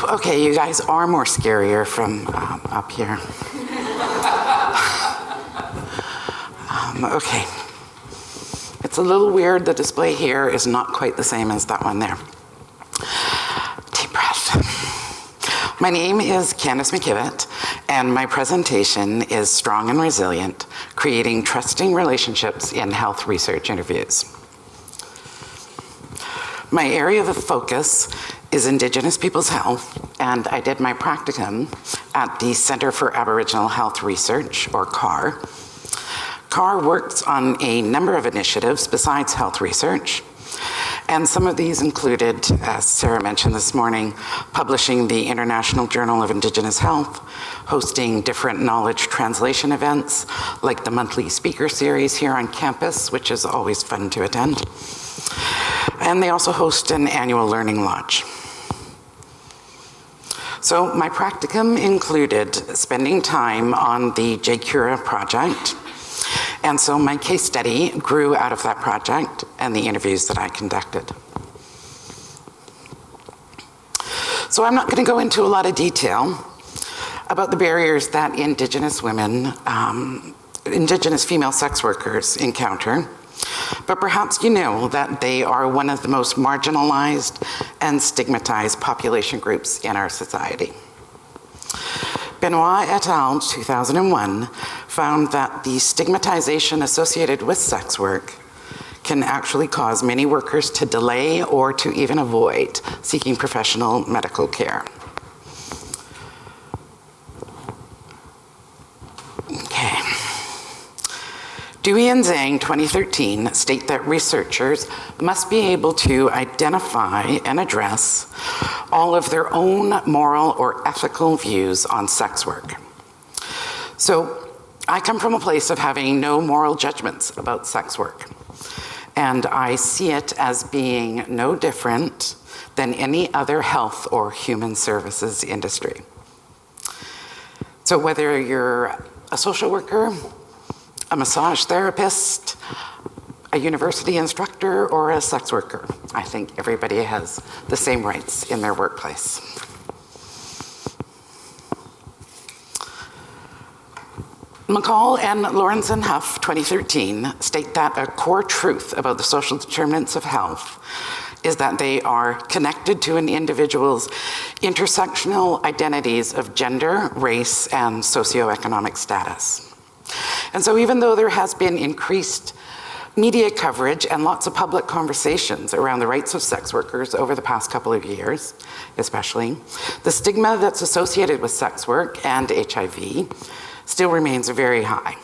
Okay, you guys are more scarier from up here. Okay. It's a little weird. The display here is not quite the same as that one there. Deep breath. My name is Candace McKivett, and my presentation is Strong and Resilient, Creating Trusting Relationships in Health Research Interviews. My area of focus is Indigenous people's health, and I did my practicum at the Center for Aboriginal Health Research, or CAHR. CAHR works on a number of initiatives besides health research, and some of these included, as Sarah mentioned this morning, publishing the International Journal of Indigenous Health, hosting different knowledge translation events, like the monthly speaker series here on campus, which is always fun to attend. And they also host an annual learning lodge. So my practicum included spending time on the CAHR project, and so my case study grew out of that project and the interviews that I conducted. So I'm not going to go into a lot of detail about the barriers that Indigenous women, Indigenous female sex workers encounter, but perhaps you know that they are one of the most marginalized and stigmatized population groups in our society. Benoit et al. 2001 found that the stigmatization associated with sex work can actually cause many workers to delay or to even avoid seeking professional medical care. Okay. Dewey and Zhang 2013 state that researchers must be able to identify and address all of their own moral or ethical views on sex work. So I come from a place of having no moral judgments about sex work, and I see it as being no different than any other health or human services industry. So whether you're a social worker, a massage therapist, a university instructor, or a sex worker, I think everybody has the same rights in their workplace. McCall and Lawrence and Huff 2013 state that a core truth about the social determinants of health is that they are connected to an individual's intersectional identities of gender, race, and socioeconomic status. And so even though there has been increased media coverage and lots of public conversations around the rights of sex workers over the past couple of years, especially, the stigma that's associated with sex work and HIV still remains very high.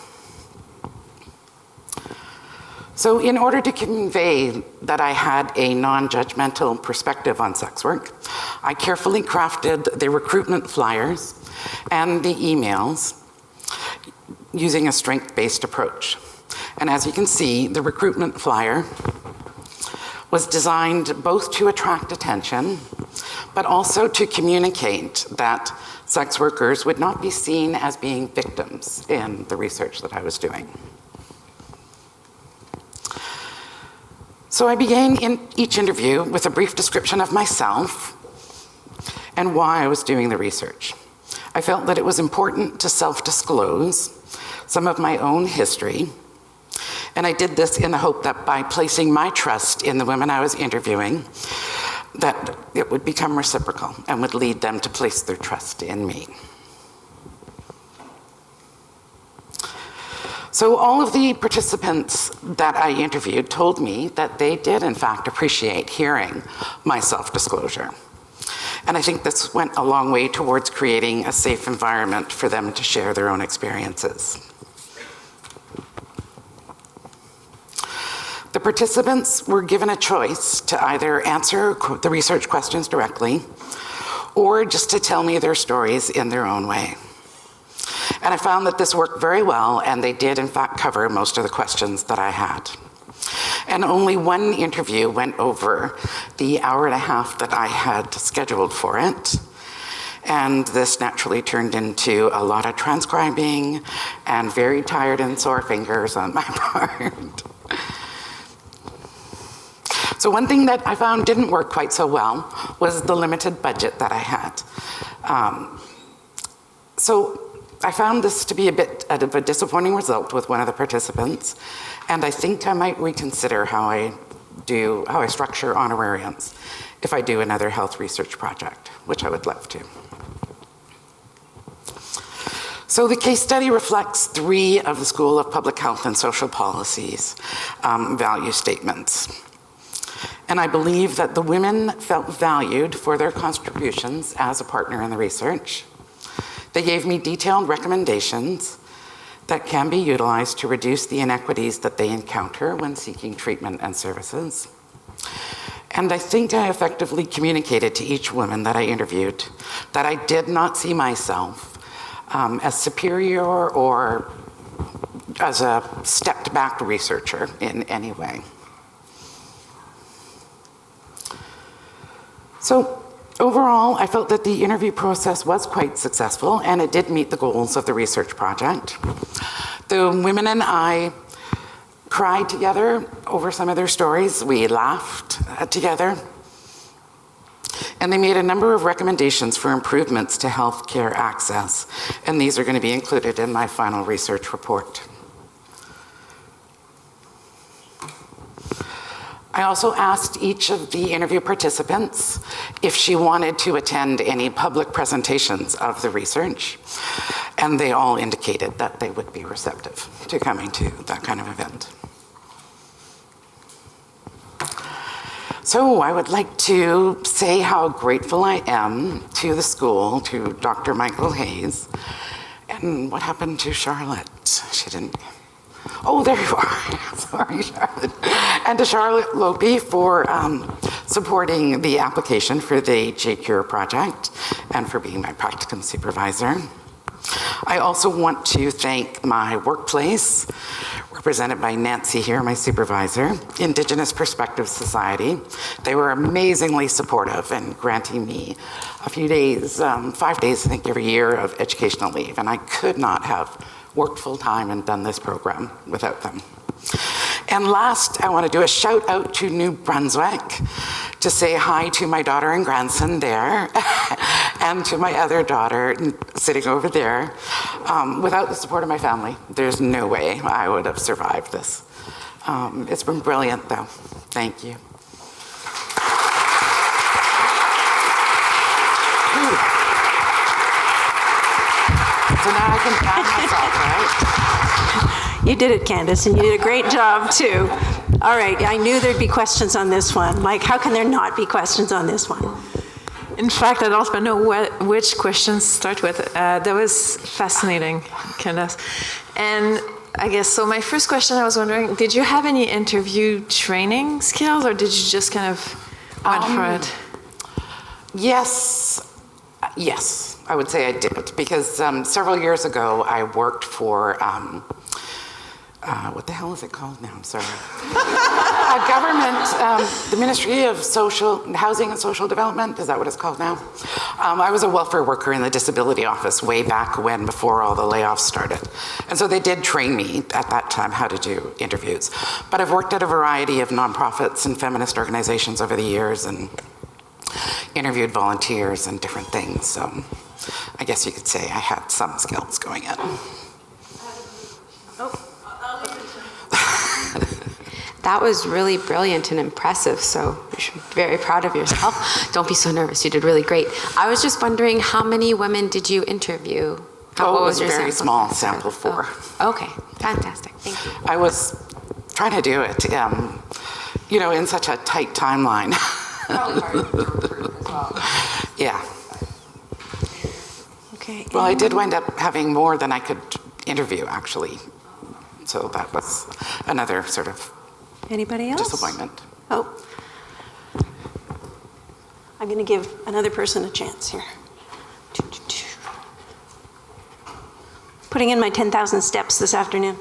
So in order to convey that I had a non-judgmental perspective on sex work, I carefully crafted the recruitment flyers and the emails using a strength-based approach. And as you can see, the recruitment flyer was designed both to attract attention, but also to communicate that sex workers would not be seen as being victims in the research that I was doing. So I began in each interview with a brief description of myself and why I was doing the research. I felt that it was important to self-disclose some of my own history, and I did this in the hope that by placing my trust in the women I was interviewing, that it would become reciprocal and would lead them to place their trust in me. So all of the participants that I interviewed told me that they did in fact appreciate hearing my self-disclosure. And I think this went a long way towards creating a safe environment for them to share their own experiences. The participants were given a choice to either answer the research questions directly or just to tell me their stories in their own way. And I found that this worked very well, and they did in fact cover most of the questions that I had. And only one interview went over the hour and a half that I had scheduled for it. And this naturally turned into a lot of transcribing and very tired and sore fingers on my part. So one thing that I found didn't work quite so well was the limited budget that I had. So I found this to be a bit of a disappointing result with one of the participants, and I think I might reconsider how I structure honorariums if I do another health research project, which I would love to. So the case study reflects 3 of the School of Public Health and Social Policy's value statements. And I believe that the women felt valued for their contributions as a partner in the research. They gave me detailed recommendations that can be utilized to reduce the inequities that they encounter when seeking treatment and services. And I think I effectively communicated to each woman that I interviewed that I did not see myself as superior or as a stepped back researcher in any way. So overall, I felt that the interview process was quite successful and it did meet the goals of the research project. The women and I cried together over some of their stories. We laughed together. And they made a number of recommendations for improvements to healthcare access, and these are going to be included in my final research report. I also asked each of the interview participants if she wanted to attend any public presentations of the research, and they all indicated that they would be receptive to coming to that kind of event. So I would like to say how grateful I am to the school, to Dr. Michael Hayes, and what happened to Charlotte? She didn't, oh, there you are, sorry, Charlotte. And to Charlotte Lope for supporting the application for the CAHR project and for being my practicum supervisor. I also want to thank my workplace, represented by Nancy here, my supervisor, Indigenous Perspective Society. They were amazingly supportive and granting me a few days, 5 days, I think, every year of educational leave. And I could not have worked full time and done this program without them. And last, I want to do a shout out to New Brunswick to say hi to my daughter and grandson there and to my other daughter sitting over there. Without the support of my family, there's no way I would have survived this. It's been brilliant though. Thank you. So now I can pat myself, right? You did it, Candace, and you did a great job, too. All right, I knew there'd be questions on this one. Mike, how can there not be questions on this one? In fact, I don't even know which questions to start with. That was fascinating, Candace. And I guess, so my first question, I was wondering, did you have any interview training skills, or did you just kind of went for it? Yes, I would say I did, because several years ago I worked for, what the hell is it called now? I'm sorry. Government, the Ministry of Housing and Social Development, is that what it's called now? I was a welfare worker in the disability office way back when, before all the layoffs started. And so they did train me at that time how to do interviews. But I've worked at a variety of nonprofits and feminist organizations over the years and interviewed volunteers and different things. So I guess you could say I had some skills going in. That was really brilliant and impressive, so you should be very proud of yourself. Don't be so nervous, you did really great. I was just wondering, how many women did you interview? What was your very small sample for. Oh, okay, fantastic, thank you. I was trying to do it, you know, in such a tight timeline. Probably hard to recruit as well. Yeah. Okay. Well, I did wind up having more than I could interview, actually. So that was another sort of Anybody else? disappointment. Oh. I'm going to give another person a chance here. Putting in my 10,000 steps this afternoon.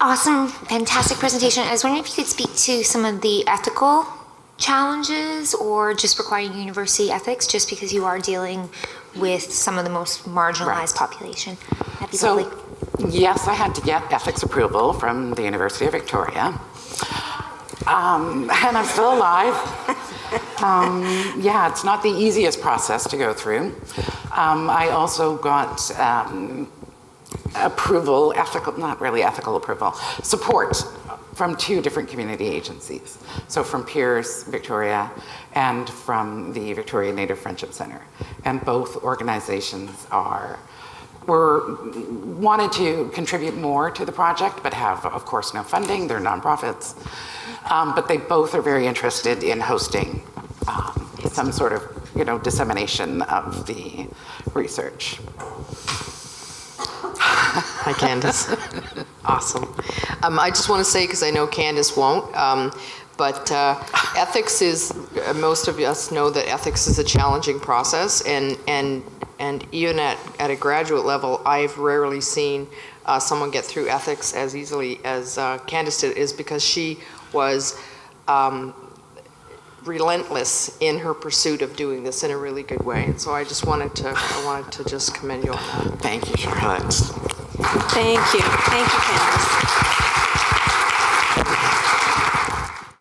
Awesome, fantastic presentation. I was wondering if you could speak to some of the ethical challenges or just requiring university ethics, just because you are dealing with some of the most marginalized population. That'd be lovely. Yes, I had to get ethics approval from the University of Victoria. And I'm still alive. Yeah, it's not the easiest process to go through. I also got approval, not really ethical approval, support from 2 different community agencies. So from Peers Victoria and from the Victoria Native Friendship Center. And both organizations wanted to contribute more to the project, but have, of course, no funding. They're nonprofits. But they both are very interested in hosting some sort of, dissemination of the research. Hi, Candace. Awesome. I just want to say, because I know Candace won't, but ethics is, most of us know that ethics is a challenging process, and even at a graduate level, I've rarely seen someone get through ethics as easily as Candace did, is because she was relentless in her pursuit of doing this in a really good way. And so I wanted to just commend you on that. Thank you, Charlotte. Thank you. Thank you, Candace.